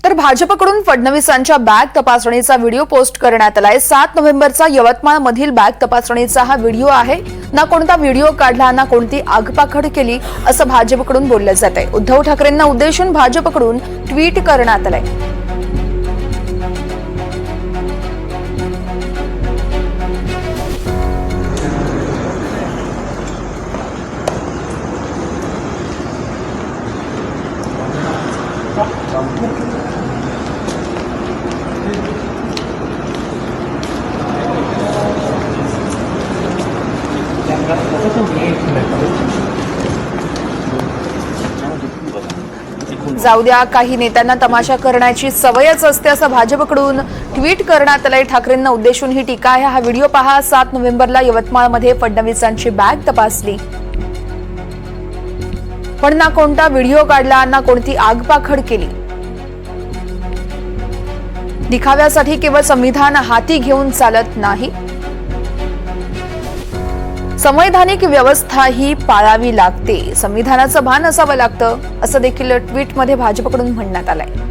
तर भाजपकडून फडणवीसांच्या बॅग तपासणीचा व्हिडिओ पोस्ट करण्यात आलाय। 7 नोव्हेंबरचा यवतमाळ मधील बॅग तपासणीचा हा व्हिडिओ आहे। ना कोणता व्हिडिओ काढला ना कोणती आगपाखड केली असं भाजपकडून बोललं जात आहे। उद्धव ठाकरेंना उद्देशून भाजपकडून ट्विट करण्यात आलंय। जाऊ द्या, काही नेत्यांना तमाशा करण्याची सवयच असते असं भाजपकडून ट्विट करण्यात आलंय। ठाकरेंना उद्देशून ही टीका आहे। हा व्हिडिओ पहा। 7 नोव्हेंबरला यवतमाळमध्ये फडणवीसांची बॅग तपासली, पण ना कोणता व्हिडिओ काढला ना कोणती आगपाखड केली। दिखाव्यासाठी केवळ संविधान हाती घेऊन चालत नाही, संवैधानिक व्यवस्था ही पाळावी लागते, संविधानाचं भान असावं लागतं असं देखील ट्विटमध्ये भाजपकडून म्हणण्यात आलंय।